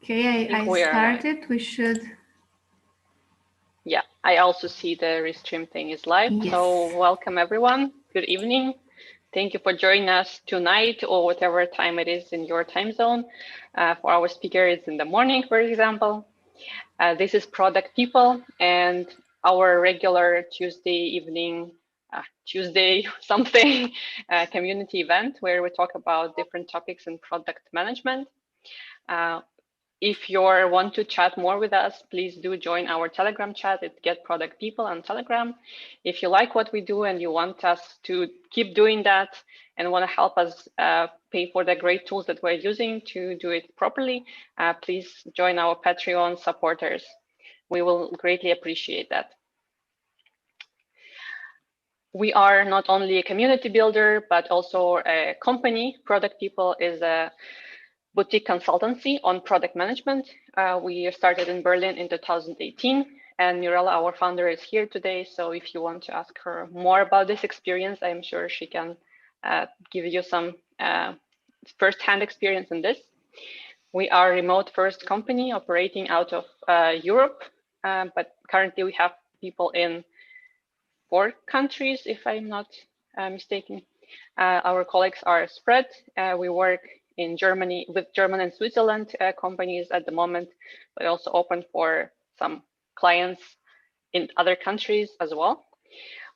Okay, I started. We should. Yeah, I also see the restream thing is live. Yes. So welcome everyone. Good evening. Thank you for joining us tonight or whatever time it is in your time zone. For our speaker, it's in the morning, for example. This is Product People and our regular Tuesday evening, Tuesday something community event where we talk about different topics in product management. If you want to chat more with us, please do join our Telegram chat at Get Product People on Telegram. If you like what we do and you want us to keep doing that and want to help us pay for the great tools that we're using to do it properly, please join our Patreon supporters. We will greatly appreciate that. We are not only a community builder, but also a company. Product People is a boutique consultancy on product management. We started in Berlin in 2018, and Mirella, our founder, is here today. So if you want to ask her more about this experience, I'm sure she can give you some first-hand experience in this. We are a remote-first company operating out of Europe, but currently we have people in 4 countries, if I'm not mistaken. Our colleagues are spread. We work in Germany with German and Switzerland companies at the moment, but also open for some clients in other countries as well.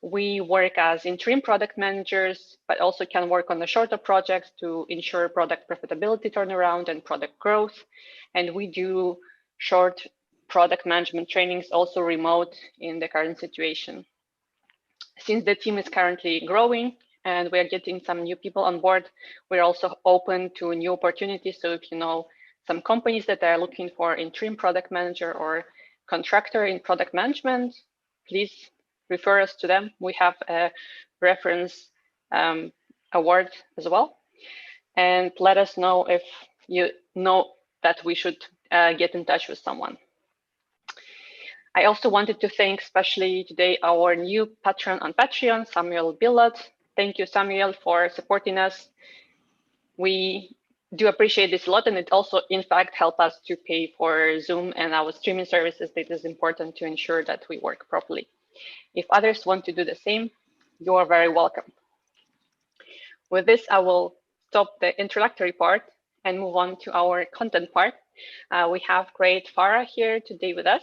We work as interim product managers, but also can work on the shorter projects to ensure product profitability turnaround and product growth. And we do short product management trainings also remote in the current situation. Since the team is currently growing, and we are getting some new people on board, we're also open to new opportunities. So if you know some companies that are looking for interim product manager or contractor in product management, please refer us to them. We have a reference award as well. And let us know if you know that we should get in touch with someone. I also wanted to thank especially today our new patron on Patreon, Samuel Billot. Thank you, Samuel, for supporting us. We do appreciate this a lot, and it also, in fact, helps us to pay for Zoom and our streaming services. That is important to ensure that we work properly. If others want to do the same, you are very welcome. With this, I will stop the introductory part and move on to our content part. We have great Farah here today with us.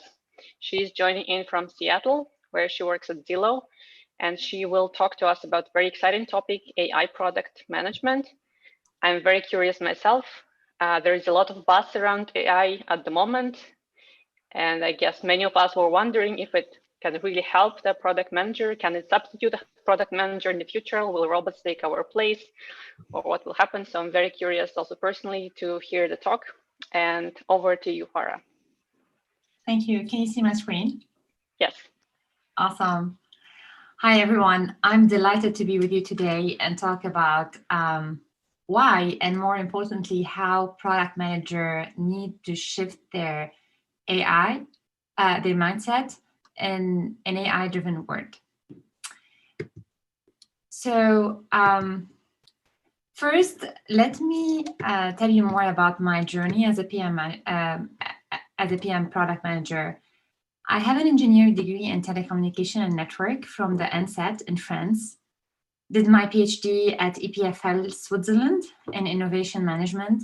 She's joining in from Seattle, where she works at Zillow. And she will talk to us about a very exciting topic, AI product management. I'm very curious myself. There is a lot of buzz around AI at the moment. And I guess many of us were wondering if it can really help the product manager. Can it substitute the product manager in the future? Will robots take our place? Or what will happen? So I'm very curious also personally to hear the talk. And over to you, Farah. Thank you. Can you see my screen? Yes. Awesome. Hi, everyone. I'm delighted to be with you today and talk about why, and more importantly, how product managers need to shift their AI, their mindset in an AI-driven world. So first, let me tell you more about my journey as a PM product manager. I have an engineering degree in telecommunication and network from the NSET in France, did my PhD at EPFL Switzerland in innovation management,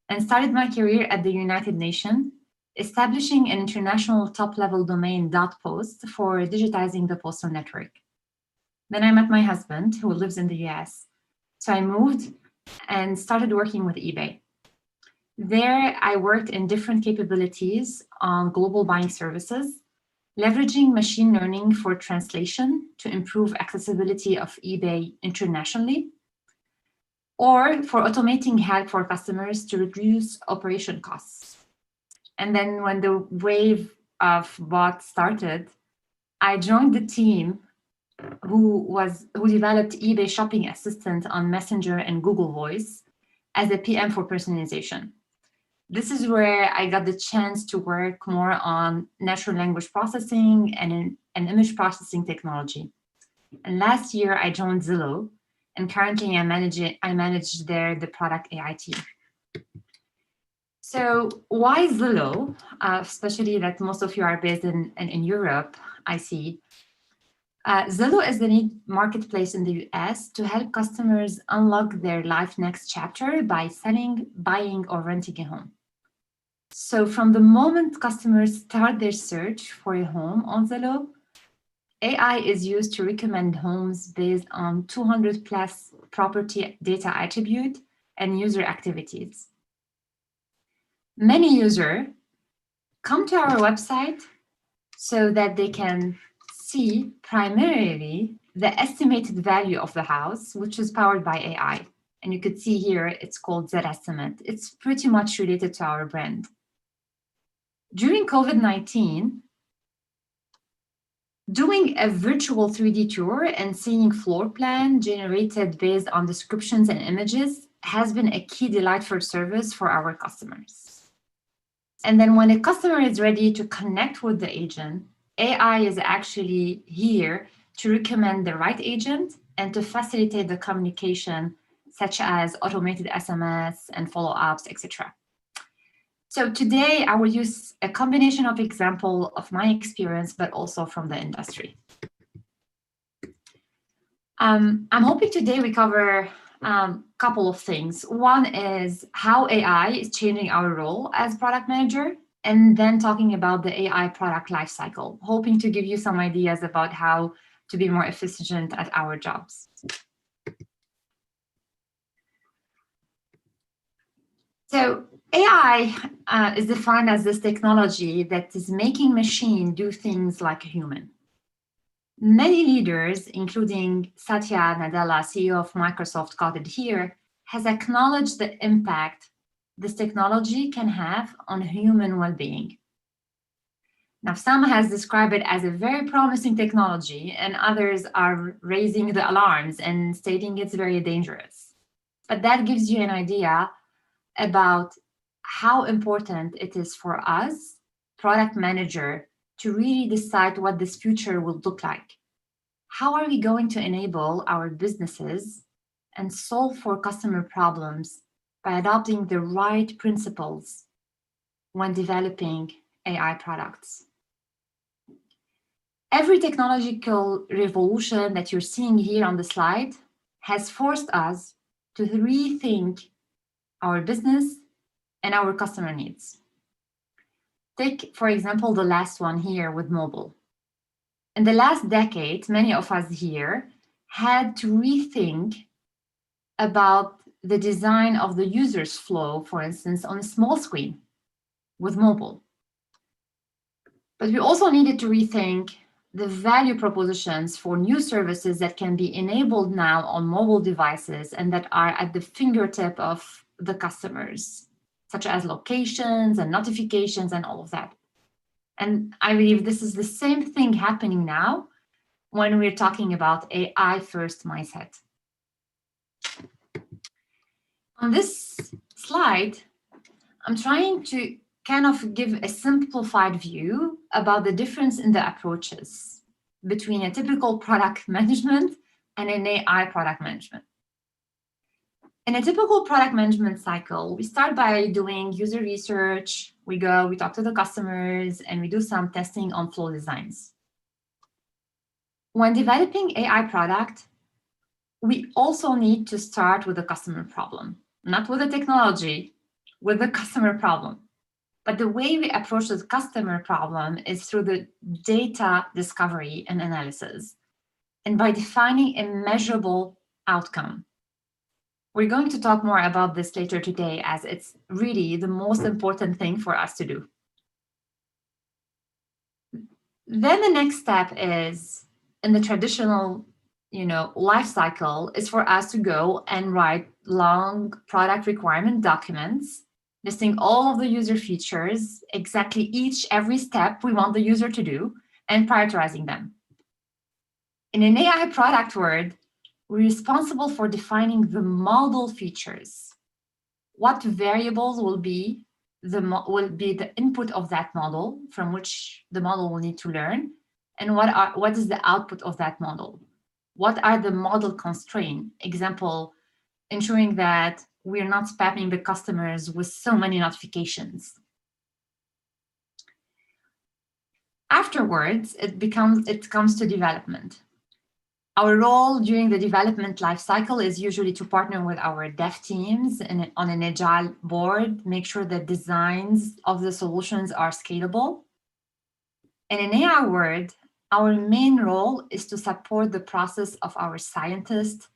and started my career at the United Nations, establishing an international top-level domain .post for digitizing the postal network. Then I met my husband, who lives in the US. So I moved and started working with eBay. There, I worked in different capabilities on global buying services, leveraging machine learning for translation to improve accessibility of eBay internationally, or for automating help for customers to reduce operation costs. And then when the wave of bots started, I joined the team who developed eBay Shopping Assistant on Messenger and Google Voice as a PM for personalization. This is where I got the chance to work more on natural language processing and image processing technology. And last year I joined Zillow, and currently I manage there the product AI team. So why Zillow, especially that most of you are based in Europe, I see. Zillow is the lead marketplace in the US to help customers unlock their life next chapter by selling, buying, or renting a home. So from the moment customers start their search for a home on Zillow, AI is used to recommend homes based on 200 plus property data attribute and user activities. Many users come to our website so that they can see primarily the estimated value of the house, which is powered by AI. And you could see here, it's called Zestimate. It's pretty much related to our brand. During COVID-19, doing a virtual 3D tour and seeing floor plan generated based on descriptions and images has been a key delightful service for our customers. And then when a customer is ready to connect with the agent, AI is actually here to recommend the right agent and to facilitate the communication, such as automated SMS and follow-ups, etc. So today I will use a combination of example of my experience, but also from the industry. I'm hoping today we cover a couple of things. One is how AI is changing our role as product manager, and then talking about the AI product lifecycle, hoping to give you some ideas about how to be more efficient at our jobs. So AI is defined as this technology that is making machine do things like a human. Many leaders, including Satya Nadella, CEO of Microsoft, quoted here, has acknowledged the impact this technology can have on human well-being. Now, some has described it as a very promising technology, and others are raising the alarms and stating it's very dangerous. But that gives you an idea about how important it is for us, product manager, to really decide what this future will look like. How are we going to enable our businesses and solve for customer problems by adopting the right principles when developing AI products? Every technological revolution that you're seeing here on the slide has forced us to rethink our business and our customer needs. Take, for example, the last one here with mobile. In the last decade, many of us here had to rethink about the design of the user's flow, for instance, on a small screen with mobile. But we also needed to rethink the value propositions for new services that can be enabled now on mobile devices and that are at the fingertip of the customers, such as locations and notifications and all of that. And I believe this is the same thing happening now when we're talking about AI first mindset. On this slide, I'm trying to kind of give a simplified view about the difference in the approaches between a typical product management and an AI product management. In a typical product management cycle, we start by doing user research. We talk to the customers, and we do some testing on flow designs. When developing AI product, we also need to start with the customer problem, not with the technology, with the customer problem. But the way we approach the customer problem is through the data discovery and analysis, and by defining a measurable outcome. We're going to talk more about this later today, as it's really the most important thing for us to do. Then the next step is, in the traditional life cycle, is for us to go and write long product requirement documents, listing all of the user features, exactly every step we want the user to do, and prioritizing them. In an AI product world, we're responsible for defining the model features. What variables will be the input of that model from which the model will need to learn, and what is the output of that model? What are the model constraints? Example, ensuring that we're not spamming the customers with so many notifications. Afterwards, it comes to development. Our role during the development lifecycle is usually to partner with our dev teams on an agile board, make sure that designs of the solutions are scalable. In an AI world, our main role is to support the process of our scientists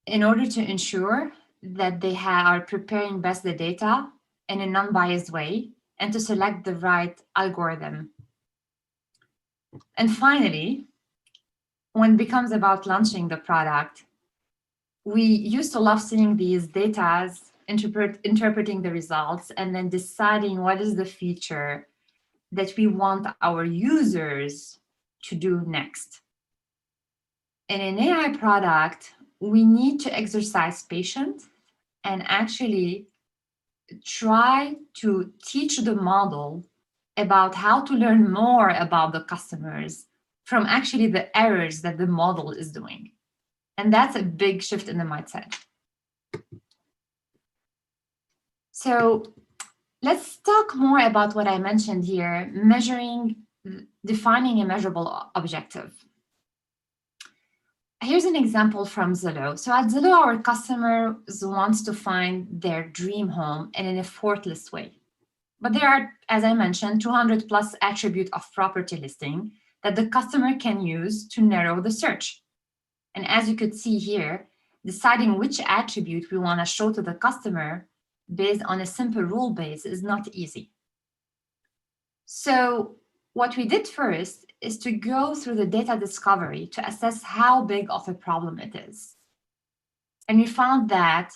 in order to ensure that they are preparing best the data in a non-biased way and to select the right algorithm. And finally, when it becomes about launching the product, we used to love seeing these data, interpreting the results, and then deciding what is the feature that we want our users to do next. In an AI product, we need to exercise patience and actually try to teach the model about how to learn more about the customers from actually the errors that the model is doing. And that's a big shift in the mindset. So let's talk more about what I mentioned here, defining a measurable objective. Here's an example from Zillow. So at Zillow, our customers want to find their dream home in an effortless way. But there are, as I mentioned, 200 plus attributes of property listing that the customer can use to narrow the search. And as you could see here, deciding which attribute we want to show to the customer based on a simple rule base is not easy. So what we did first is to go through the data discovery to assess how big of a problem it is. And we found that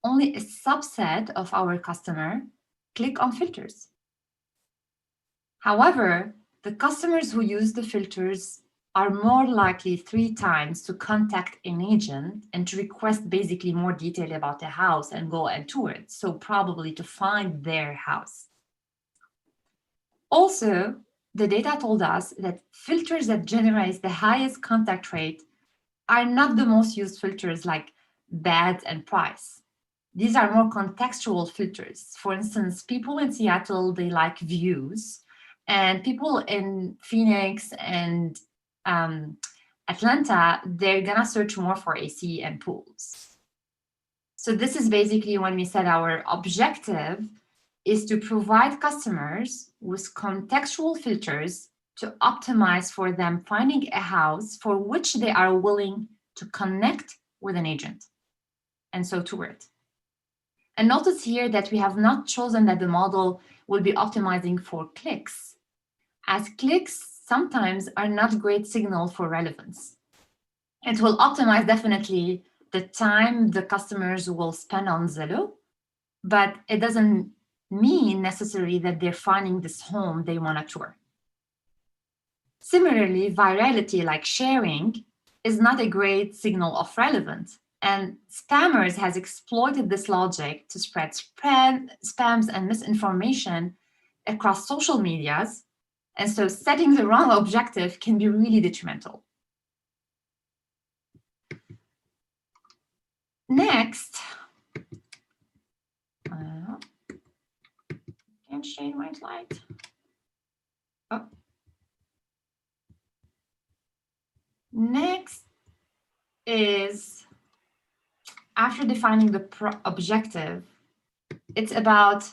only a subset of our customer click on filters. However, the customers who use the filters are more likely 3 times to contact an agent and to request basically more detail about the house and go and tour it, so probably to find their house. Also, the data told us that filters that generate the highest contact rate are not the most used filters like bad and price. These are more contextual filters. For instance, people in Seattle, they like views, and people in Phoenix and Atlanta, they're gonna search more for AC and pools. So this is basically when we said our objective is to provide customers with contextual filters to optimize for them finding a house for which they are willing to connect with an agent, and so tour it. And notice here that we have not chosen that the model will be optimizing for clicks, as clicks sometimes are not great signal for relevance. It will optimize definitely the time the customers will spend on Zillow, but it doesn't mean necessarily that they're finding this home they want to tour. Similarly, virality, like sharing, is not a great signal of relevance. And spammers has exploited this logic to spread spams and misinformation across social medias. And so setting the wrong objective can be really detrimental. Next, can't share my slide. Oh. Next is, after defining the objective, it's about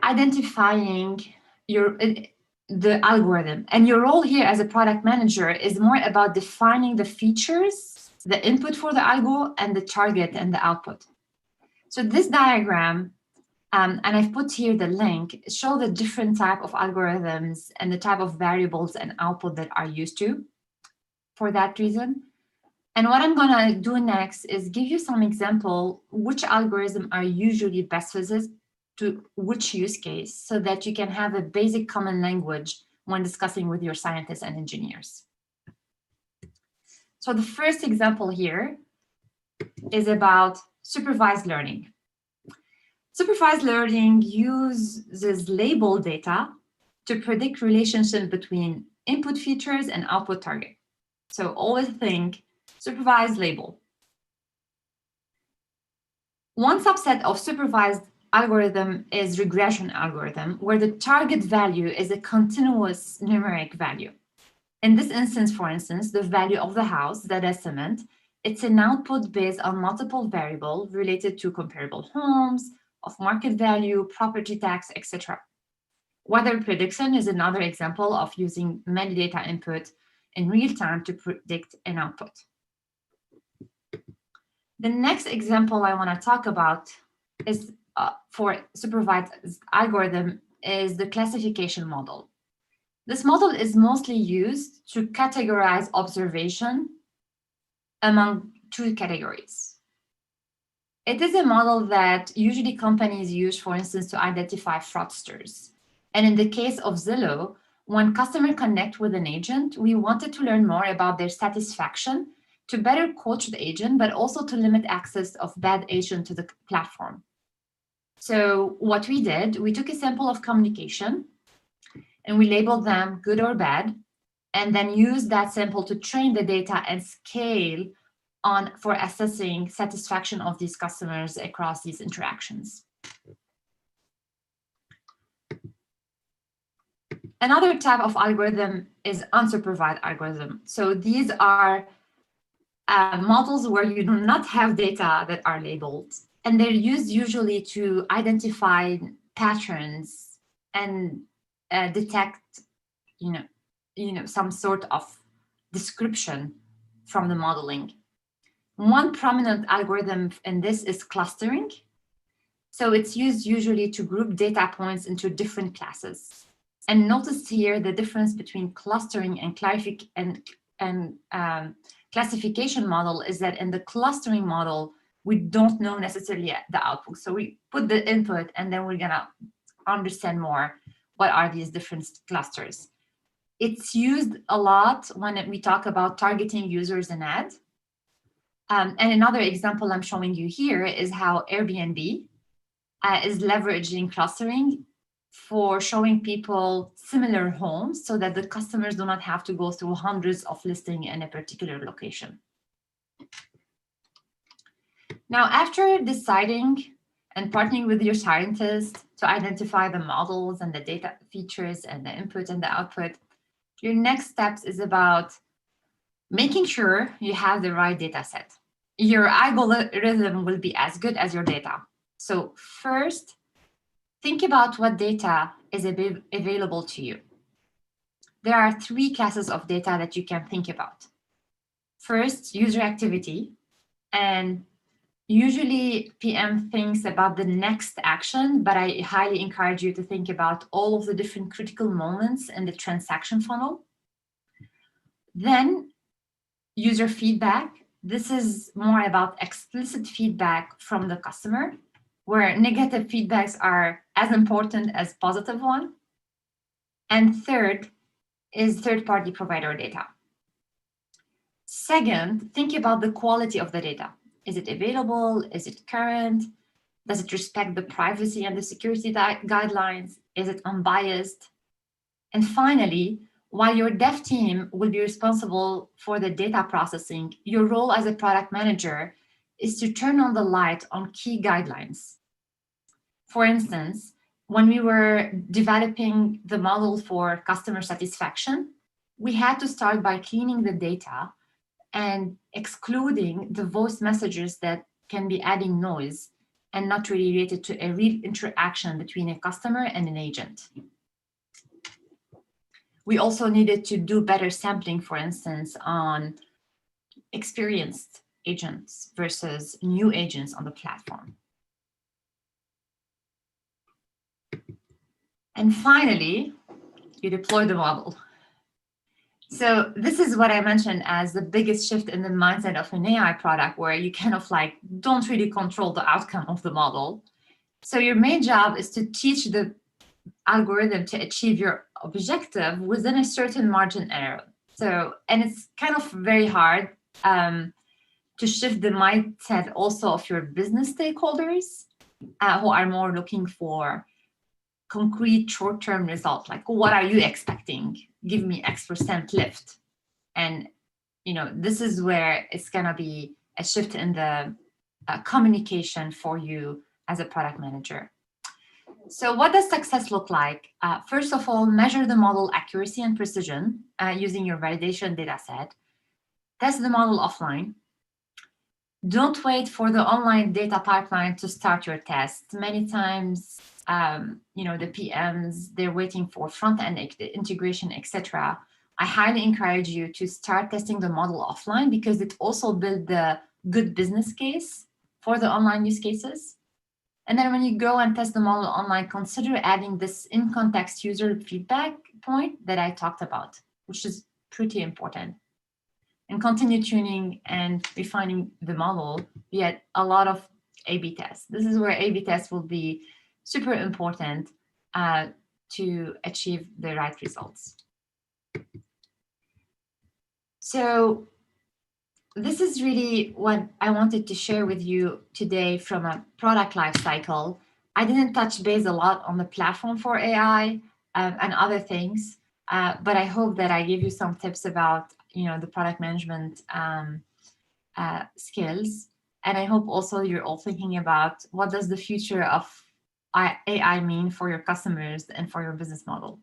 identifying the algorithm. And your role here as a product manager is more about defining the features, the input for the algo, and the target and the output. So this diagram, and I've put here the link, show the different type of algorithms and the type of variables and output that are used to for that reason. And what I'm gonna do next is give you some example which algorithm are usually best suited to which use case, so that you can have a basic common language when discussing with your scientists and engineers. So the first example here is about supervised learning. Supervised learning uses label data to predict relationship between input features and output target. So always think supervised label. One subset of supervised algorithm is regression algorithm, where the target value is a continuous numeric value. In this instance, for instance, the value of the house, that estimate, it's an output based on multiple variables related to comparable homes, of market value, property tax, etc. Weather prediction is another example of using metadata input in real time to predict an output. The next example I want to talk about is for supervised algorithm is the classification model. This model is mostly used to categorize observation among two categories. It is a model that usually companies use, for instance, to identify fraudsters. And in the case of Zillow, when customers connect with an agent, we wanted to learn more about their satisfaction to better coach the agent, but also to limit access of bad agent to the platform. So what we did, we took a sample of communication and we labeled them good or bad, and then used that sample to train the data and scale on for assessing satisfaction of these customers across these interactions. Another type of algorithm is unsupervised algorithm. So these are models where you do not have data that are labeled, and they're used usually to identify patterns and detect, some sort of description from the modeling. One prominent algorithm in this is clustering. So it's used usually to group data points into different classes. And notice here the difference between clustering and classification model is that in the clustering model, we don't know necessarily the output. So we put the input and then we're gonna understand more what are these different clusters. It's used a lot when we talk about targeting users in ads. And another example I'm showing you here is how Airbnb is leveraging clustering for showing people similar homes so that the customers do not have to go through hundreds of listings in a particular location. Now, after deciding and partnering with your scientists to identify the models and the data features and the input and the output, your next steps is about making sure you have the right data set. Your algorithm will be as good as your data. So first, think about what data is available to you. There are three classes of data that you can think about. First, user activity. And usually PM thinks about the next action, but I highly encourage you to think about all of the different critical moments in the transaction funnel. Then user feedback. This is more about explicit feedback from the customer, where negative feedbacks are as important as positive one. And third is third-party provider data. Second, think about the quality of the data. Is it available? Is it current? Does it respect the privacy and the security guidelines? Is it unbiased? And finally, while your dev team will be responsible for the data processing, your role as a product manager is to turn on the light on key guidelines. For instance, when we were developing the model for customer satisfaction, we had to start by cleaning the data and excluding the voice messages that can be adding noise and not really related to a real interaction between a customer and an agent. We also needed to do better sampling, for instance, on experienced agents versus new agents on the platform. And finally, you deploy the model. So this is what I mentioned as the biggest shift in the mindset of an AI product, where you kind of like don't really control the outcome of the model. So your main job is to teach the algorithm to achieve your objective within a certain margin error. So, and it's kind of very hard to shift the mindset also of your business stakeholders who are more looking for concrete short-term results, like what are you expecting? Give me X% lift. And this is where it's gonna be a shift in the communication for you as a product manager. So what does success look like? First of all, measure the model accuracy and precision using your validation data set. Test the model offline. Don't wait for the online data pipeline to start your test. Many times, the PMs, they're waiting for front-end integration, etc. I highly encourage you to start testing the model offline because it also builds the good business case for the online use cases. And then when you go and test the model online, consider adding this in-context user feedback point that I talked about, which is pretty important. And continue tuning and refining the model via a lot of A/B tests. This is where A/B tests will be super important to achieve the right results. So this is really what I wanted to share with you today from a product lifecycle. I didn't touch base a lot on the platform for AI and other things, but I hope that I gave you some tips about the product management skills. And I hope also you're all thinking about what does the future of AI mean for your customers and for your business model.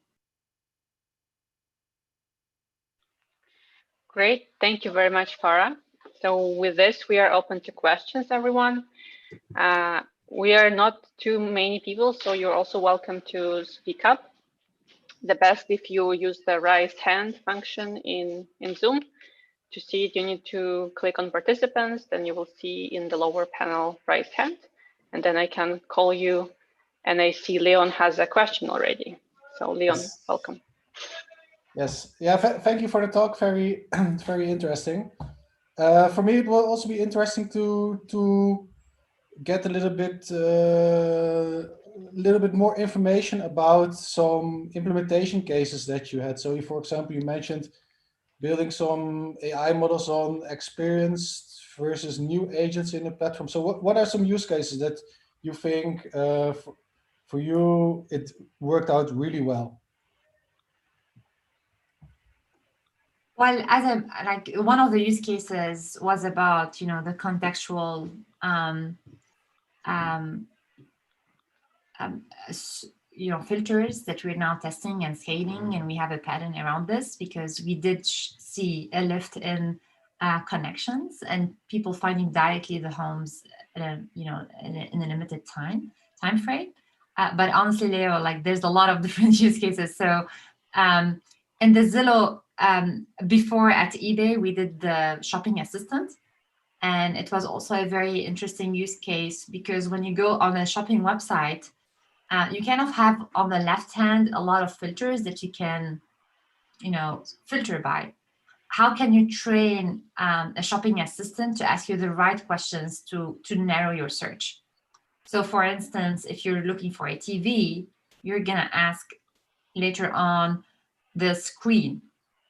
Great, thank you very much, Farah. So with this, we are open to questions, everyone. We are not too many people, so you're also welcome to speak up. The best if you use the raise hand function in Zoom. To see it, you need to click on participants, then you will see in the lower panel raise hand, and then I can call you. And I see Leon has a question already. So Leon, yes. Welcome. Yes, yeah, thank you for the talk. Very, very interesting. For me, it will also be interesting to get a little bit more information about some implementation cases that you had. So, for example, you mentioned building some AI models on experienced versus new agents in the platform. So, what are some use cases that you think for you it worked out really well? Well, one of the use cases was about the contextual filters that we're now testing and scaling, and we have a pattern around this because we did see a lift in connections and people finding directly the homes in a limited time frame. But honestly, Leo, there's a lot of different use cases. So in the Zillow. Before at eBay, we did the shopping assistant, and it was also a very interesting use case because when you go on a shopping website, you kind of have on the left hand a lot of filters that you can, filter by. How can you train a shopping assistant to ask you the right questions to narrow your search? So, for instance, if you're looking for a TV, you're gonna ask later on the screen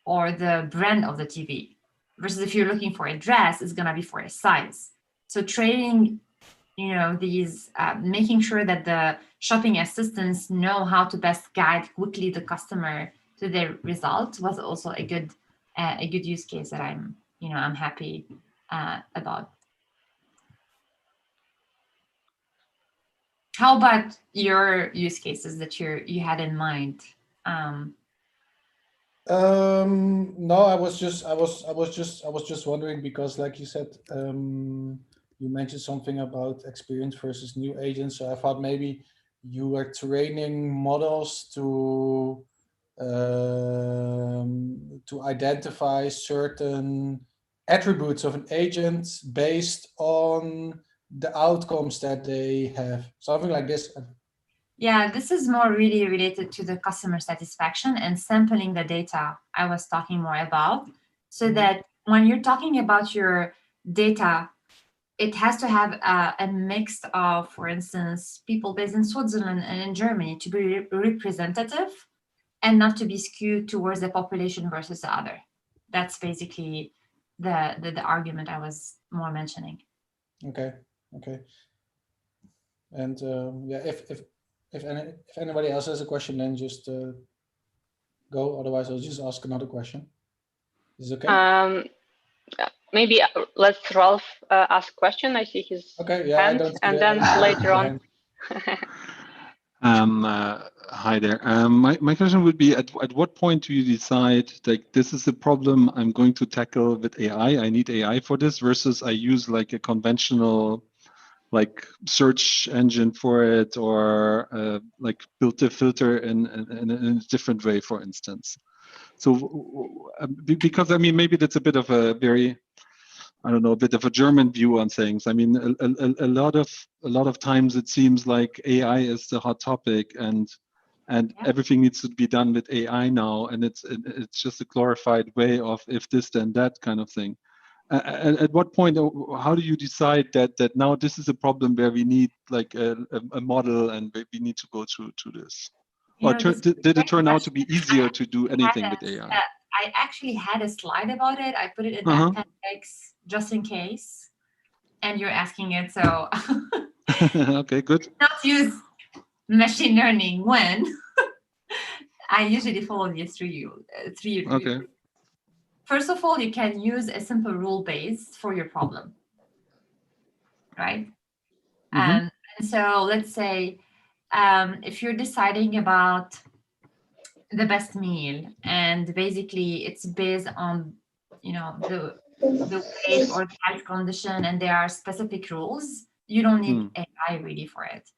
or the brand of the TV, versus if you're looking for a dress, it's gonna be for a size. So training, these, making sure that the shopping assistants know how to best guide quickly the customer to their result was also a good use case that I'm happy about. How about your use cases that you had in mind? No, I was just wondering because, like you said, you mentioned something about experienced versus new agents. So I thought maybe you were training models to identify certain attributes of an agent based on the outcomes that they have, something like this. Yeah, this is more really related to the customer satisfaction and sampling the data I was talking more about. So that when you're talking about your data, it has to have a mix of, for instance, people based in Switzerland and in Germany to be representative and not to be skewed towards the population versus the other. That's basically the argument I was more mentioning. Okay. And yeah, if anybody else has a question, then just go. Otherwise, I'll just ask another question. Is it okay? maybe let's Ralph ask question. I see his hand, and then later on. Hi there. My question would be, at what point do you decide, like, this is a problem I'm going to tackle with AI, I need AI for this, versus I use like a conventional like search engine for it, or like build a filter in a different way, for instance. So because I mean, maybe that's a bit of a very, I don't know, a bit of a German view on things. I mean, a lot of times it seems like AI is the hot topic, and everything needs to be done with AI now, and it's just a glorified way of if this then that kind of thing. At what point, how do you decide that now this is a problem where we need like a model and we need to go through this? Or did it turn out to be easier to do anything with AI? I actually had a slide about it. I put it in the appendix just in case. And you're asking it, so okay, good. Not use machine learning when I usually follow these three. Okay. First of all, you can use a simple rule base for your problem, right? And so let's say if you're deciding about the best meal, and basically it's based on, you know, the weight or the health condition, and there are specific rules, you don't need AI really for it.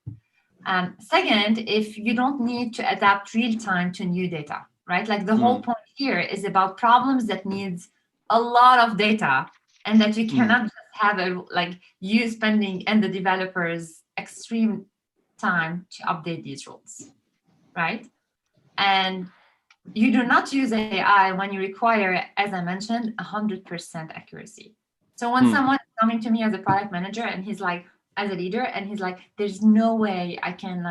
Second, if you don't need to adapt real time to new data, right? Like the whole point here is about problems that needs a lot of data, and that you cannot just have you spending and the developers extreme time to update these rules, right? And you do not use AI when you require, as I mentioned, 100% accuracy. So when someone is coming to me as a product manager, and he's like, as a leader, and he's like, there's no way I can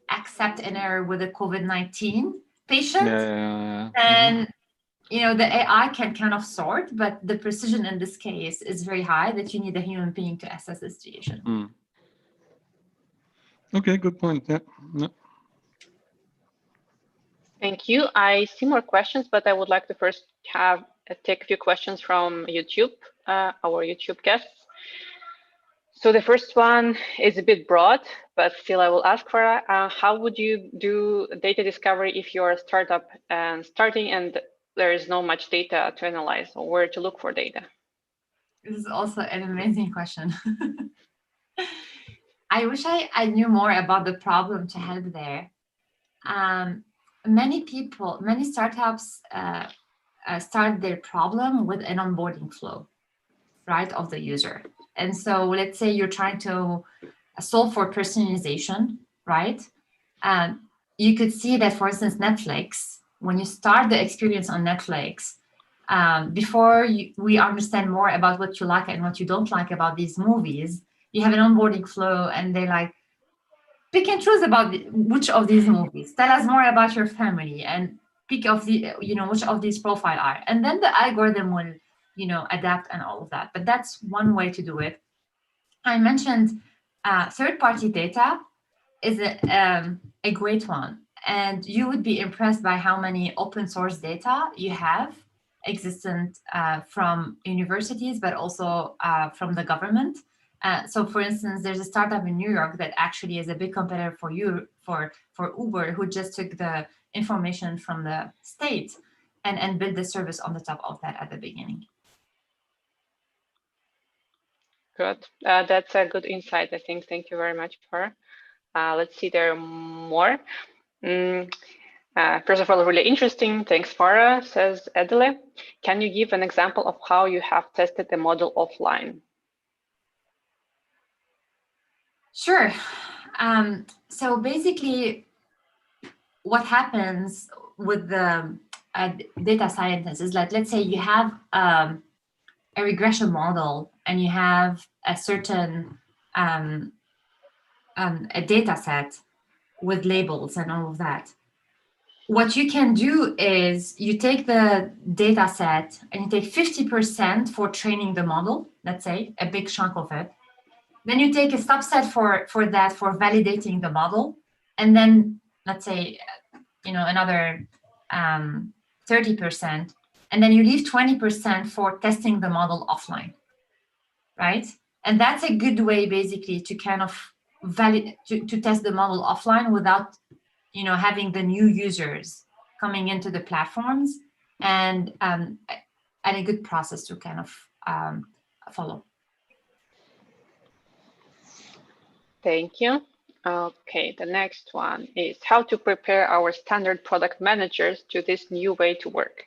accept an error with a COVID-19 patient. And, the AI can kind of sort, but the precision in this case is very high that you need a human being to assess the situation. Okay, good point. Yeah. Thank you. I see more questions, but I would like to first take a few questions from YouTube, our YouTube guests. So the first one is a bit broad, but still I will ask Farah, how would you do data discovery if you're a startup and starting and there is no much data to analyze, or where to look for data? This is also an amazing question. I wish I knew more about the problem to help there. Many startups start their problem with an onboarding flow, right, of the user. And so let's say you're trying to solve for personalization, right? You could see that, for instance, Netflix, when you start the experience on Netflix, before we understand more about what you like and what you don't like about these movies, you have an onboarding flow, and they're like, pick and choose about which of these movies. Tell us more about your family, and pick of which of these profile are. And then the algorithm will, adapt and all of that. But that's one way to do it. I mentioned third-party data is a great one. And you would be impressed by how many open source data you have existent from universities, but also from the government. So for instance, there's a startup in New York that actually is a big competitor for Uber, who just took the information from the state and built the service on the top of that at the beginning. Good. That's a good insight, I think. Thank you very much, Farah. Let's see, there are more. First of all, really interesting. Thanks, Farah, says Abdallah. Can you give an example of how you have tested the model offline? Sure. So basically, what happens with the data scientists is that, let's say you have a regression model and you have a certain a data set with labels and all of that. What you can do is you take the data set and you take 50% for training the model, let's say, a big chunk of it. Then you take a subset for validating the model, and then let's say another 30% And then you leave 20% for testing the model offline, right? And that's a good way basically to kind of to test the model offline without, having the new users coming into the platforms, and a good process to kind of follow. Thank you. Okay, the next one is how to prepare our standard product managers to this new way to work.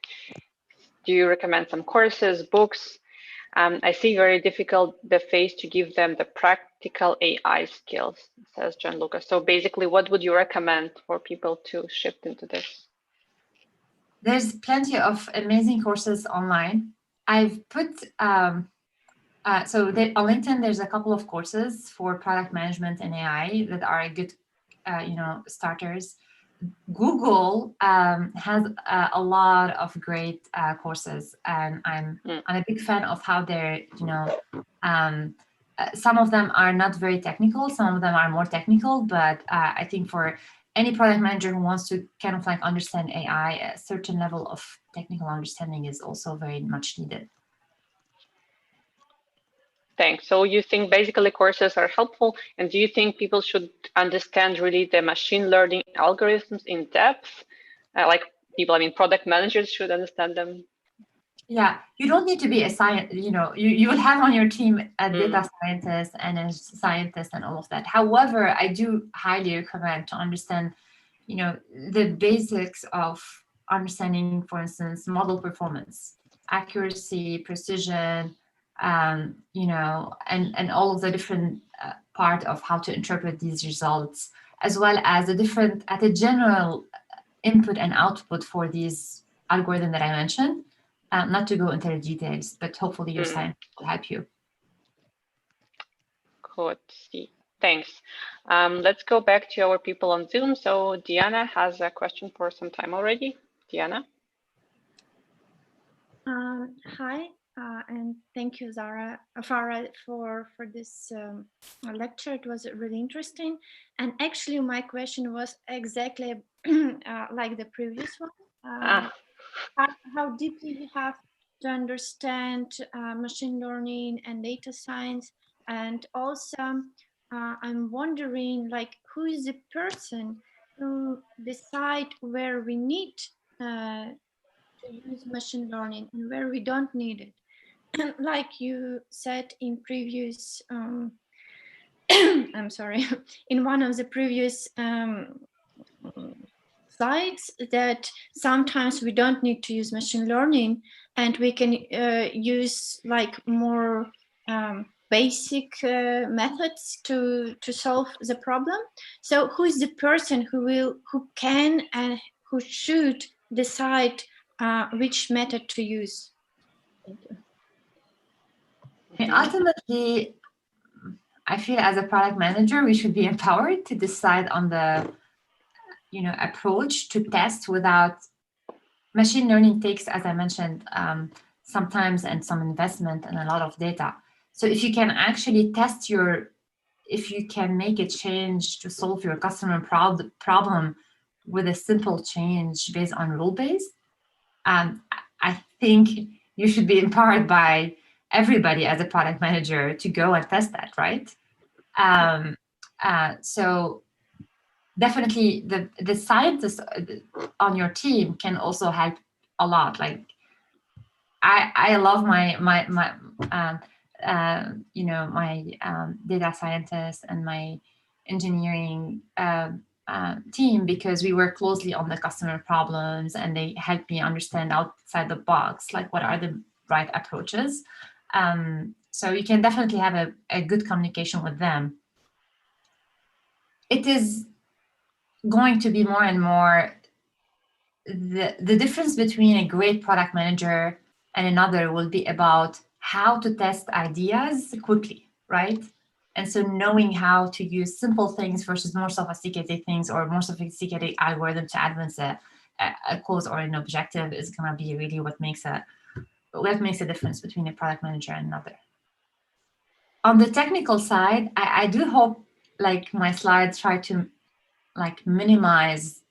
Do you recommend some courses, books? I see very difficult the phase to give them the practical AI skills, says Gianluca. So basically, what would you recommend for people to shift into this? There's plenty of amazing courses online. I've put, on LinkedIn, there's a couple of courses for product management and AI that are good, starters. Google has a lot of great courses, and I'm a big fan of how they're, some of them are not very technical, some of them are more technical, but I think for any product manager who wants to kind of like understand AI, a certain level of technical understanding is also very much needed. Thanks. So you think basically courses are helpful, and do you think people should understand really the machine learning algorithms in depth? Like people, product managers should understand them. Yeah, you don't need to be a scientist, you will have on your team a data scientist and a scientist and all of that. However, I do highly recommend to understand, the basics of understanding, for instance, model performance, accuracy, precision, and all of the different part of how to interpret these results, as well as the general input and output for these algorithms that I mentioned. Not to go into the details, but hopefully your science will help you. Good. Thanks. Let's go back to our people on Zoom. So Diana has a question for some time already. Diana. Hi, and thank you, Farah, for this lecture. It was really interesting. And actually, my question was exactly like the previous one. How deeply you have to understand machine learning and data science, and also I'm wondering, like, who is the person who decide where we need to use machine learning and where we don't need it? Like you said in previous, I'm sorry, in one of the previous slides, that sometimes we don't need to use machine learning and we can use like more basic methods to solve the problem. So who is the person who can and who should decide which method to use? Thank you. Ultimately, I feel as a product manager, we should be empowered to decide on the approach to test without. Machine learning takes, as I mentioned, sometimes and some investment and a lot of data. So if you can actually test if you can make a change to solve your customer problem with a simple change based on rule-based, I think you should be empowered by everybody as a product manager to go and test that, right? So definitely the scientists on your team can also help a lot. Like I love my data scientists and my engineering team, because we work closely on the customer problems and they help me understand outside the box, like what are the right approaches. So you can definitely have a good communication with them. It is going to be more and more the difference between a great product manager and another will be about how to test ideas quickly, right? And so knowing how to use simple things versus more sophisticated things, or more sophisticated algorithm to advance a cause or an objective is going to be really what makes a difference between a product manager and another. On the technical side, I do hope, like, my slides try to like minimize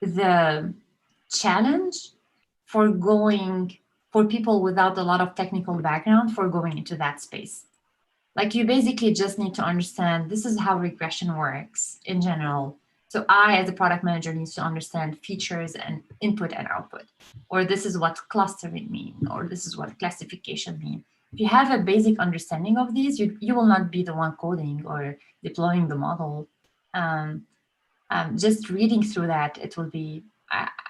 the challenge for people without a lot of technical background for going into that space. Like you basically just need to understand this is how regression works in general. So I, as a product manager, needs to understand features and input and output, or this is what clustering means, or this is what classification means. If you have a basic understanding of these, you will not be the one coding or deploying the model. Just reading through that, it will be,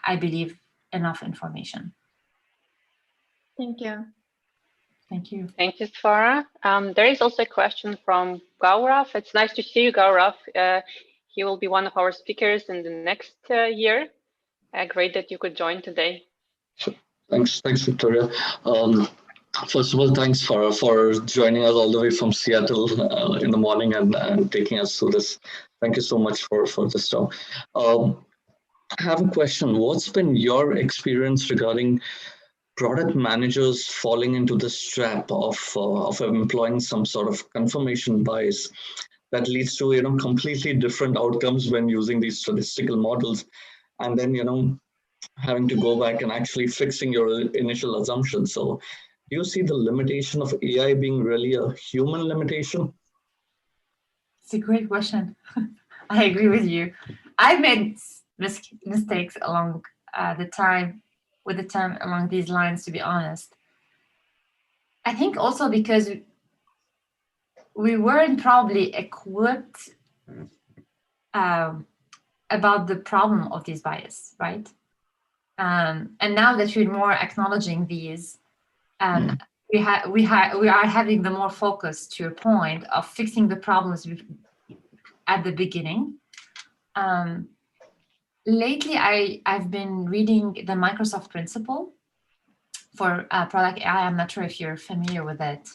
I believe, enough information. Thank you. Thank you. Thank you, Farah. There is also a question from Gaurav. It's nice to see you, Gaurav. He will be one of our speakers in the next year. Great that you could join today. Sure. Thanks, Victoria. First of all, thanks, Farah, for joining us all the way from Seattle in the morning and taking us through this. Thank you so much for this talk. I have a question. What's been your experience regarding product managers falling into this trap of employing some sort of confirmation bias that leads to completely different outcomes when using these statistical models, and then having to go back and actually fixing your initial assumptions? So do you see the limitation of AI being really a human limitation? It's a great question. I agree with you. I've made mistakes along along these lines, to be honest. I think also because we weren't probably equipped about the problem of these bias, right? And now that we're more acknowledging these, we are having the more focus, to your point, of fixing the problems at the beginning. Lately, I've been reading the Microsoft principle for product AI. I'm not sure if you're familiar with it.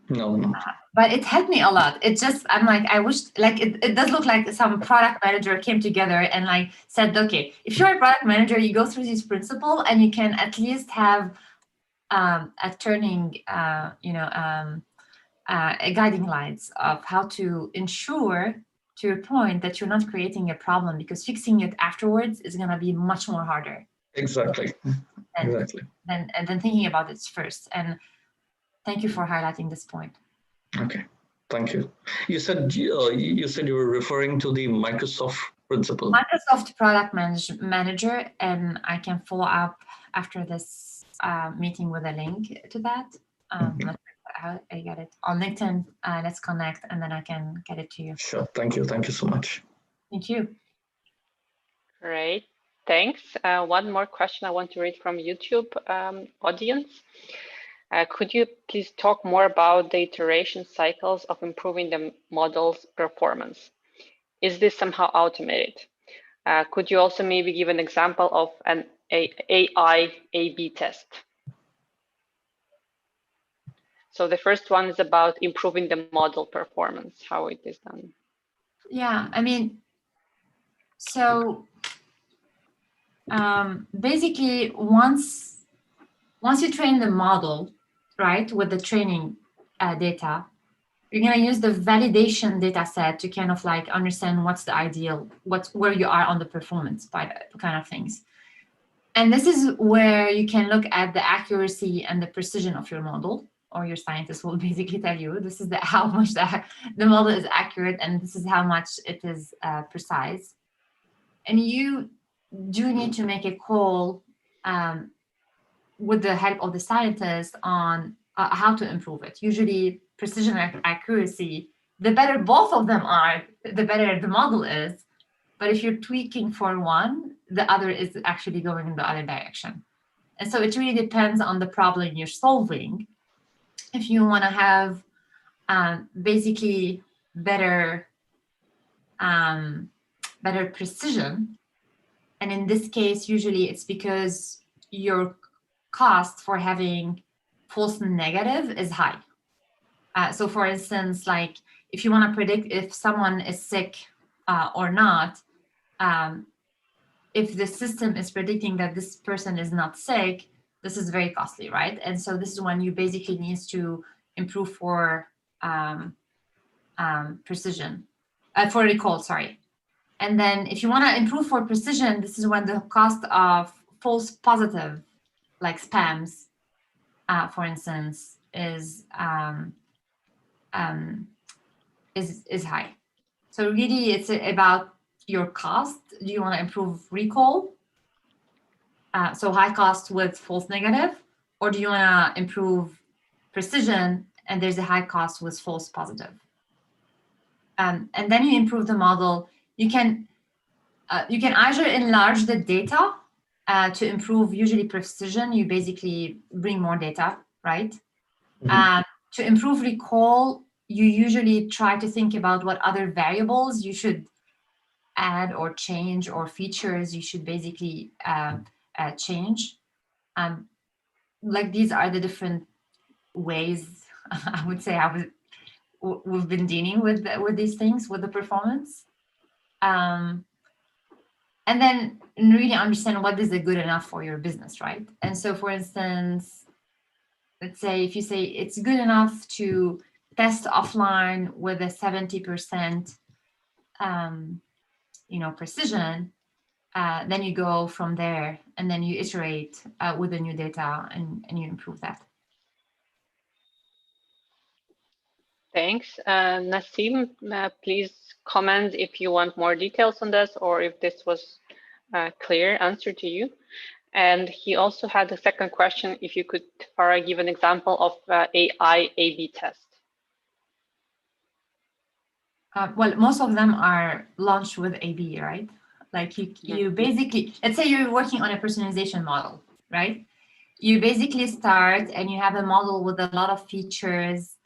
No. But it helped me a lot. I'm like, I wish, like, it does look like some product manager came together and like said, okay, if you're a product manager, you go through this principle and you can at least have a turning, guiding lights of how to ensure, to your point, that you're not creating a problem, because fixing it afterwards is going to be much more harder. Exactly. Than thinking about it first. And thank you for highlighting this point. Okay, thank you. You said you were referring to the Microsoft principle. Microsoft Product Manager, and I can follow up after this meeting with a link to that. Not sure how I get it on LinkedIn. Let's connect, and then I can get it to you. Sure. Thank you. Thank you so much. Thank you. Great. Thanks. One more question I want to read from YouTube audience. Could you please talk more about the iteration cycles of improving the model's performance? Is this somehow automated? Could you also maybe give an example of an AI A/B test? So the first one is about improving the model performance, how it is done. Yeah, I mean, so basically once you train the model, right, with the training data, you're going to use the validation data set to kind of like understand what's the ideal, where you are on the performance kind of things. And this is where you can look at the accuracy and the precision of your model, or your scientist will basically tell you this is how much the model is accurate, and this is how much it is precise. And you do need to make a call with the help of the scientist on how to improve it. Usually precision and accuracy, the better both of them are, the better the model is. But if you're tweaking for one, the other is actually going in the other direction. And so it really depends on the problem you're solving. If you want to have basically better precision, and in this case, usually it's because your cost for having false negative is high. So for instance, like if you want to predict if someone is sick or not, if the system is predicting that this person is not sick, this is very costly, right? And so this is when you basically need to improve for precision, for recall, sorry. And then if you want to improve for precision, this is when the cost of false positive, like spams, for instance, is high. So really, it's about your cost. Do you want to improve recall? So high cost with false negative, or do you want to improve precision and there's a high cost with false positive? And then you improve the model. You can either enlarge the data to improve usually precision. You basically bring more data, right? Mhm. To improve recall, you usually try to think about what other variables you should add or change, or features you should basically change. Like these are the different ways I would say we've been dealing with these things, with the performance. And then really understand what is good enough for your business, right? And so, for instance, let's say if you say it's good enough to test offline with a 70% precision, then you go from there and then you iterate with the new data and you improve that. Thanks. Nassim, please comment if you want more details on this or if this was a clear answer to you. And he also had a second question, if you could, Farah, give an example of AI A/B test. Well, most of them are launched with A/B, right? Like you basically, let's say you're working on a personalization model, right? You basically start and you have a model with a lot of features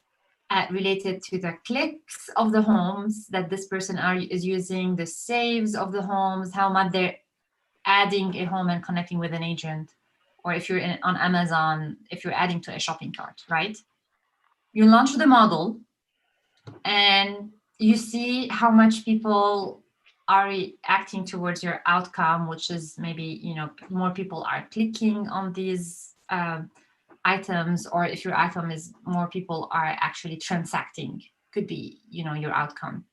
related to the clicks of the homes that this person is using, the saves of the homes, how much they're adding a home and connecting with an agent, or if you're on Amazon, if you're adding to a shopping cart, right? You launch the model and you see how much people are reacting towards your outcome, which is maybe, more people are clicking on these items, or if your item is more people are actually transacting, could be, your outcome.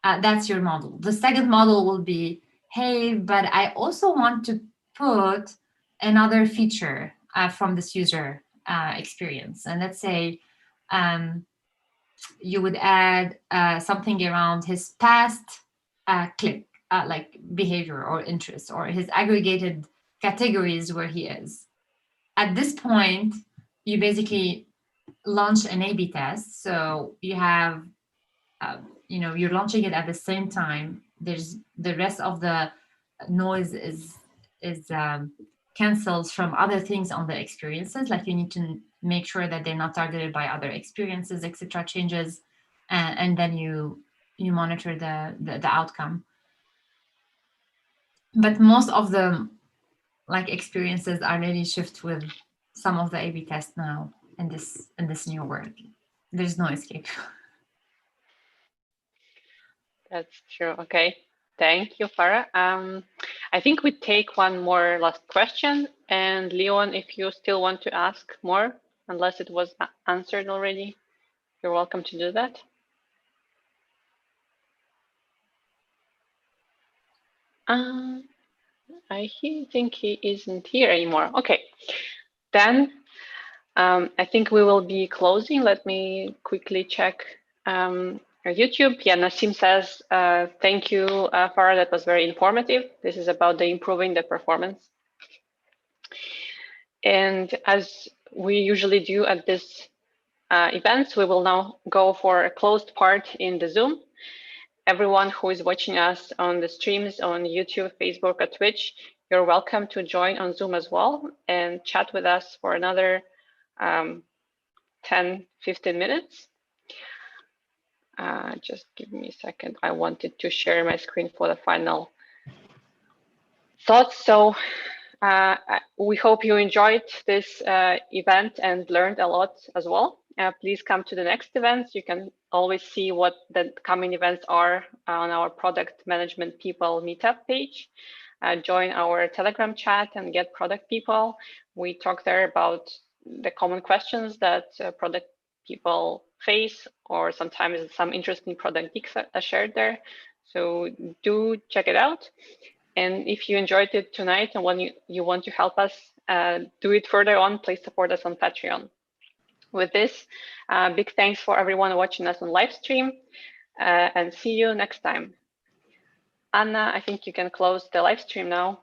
That's your model. The second model will be, hey, but I also want to put another feature from this user experience. And let's say you would add something around his past click, like behavior or interest, or his aggregated categories where he is. At this point, you basically launch an A/B test. So you have, you're launching it at the same time. There's the rest of the noise is cancelled from other things on the experiences. Like you need to make sure that they're not targeted by other experiences, etc. changes, and then you monitor the outcome. But most of the experiences are really shift with some of the A/B tests now in this new world. There's no escape. That's true. Okay. Thank you, Farah. I think we take one more last question. And Leon, if you still want to ask more, unless it was answered already, you're welcome to do that. I think he isn't here anymore. Okay. Then I think we will be closing. Let me quickly check YouTube. Yeah, Nassim says, thank you, Farah, that was very informative. This is about improving the performance. And as we usually do at this events, we will now go for a closed part in the Zoom. Everyone who is watching us on the streams on YouTube, Facebook, or Twitch, you're welcome to join on Zoom as well and chat with us for another 10-15 minutes. Just give me a second. I wanted to share my screen for the final thoughts. So we hope you enjoyed this event and learned a lot as well. Please come to the next events. You can always see what the coming events are on our Product Management People Meetup page. Join our Telegram chat and get product people. We talk there about the common questions that product people face, or sometimes some interesting product geeks are shared there. So do check it out. And if you enjoyed it tonight and when you want to help us do it further on, please support us on Patreon. With this, big thanks for everyone watching us on live stream, and see you next time. Anna, I think you can close the live stream now,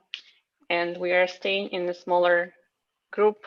and we are staying in a smaller group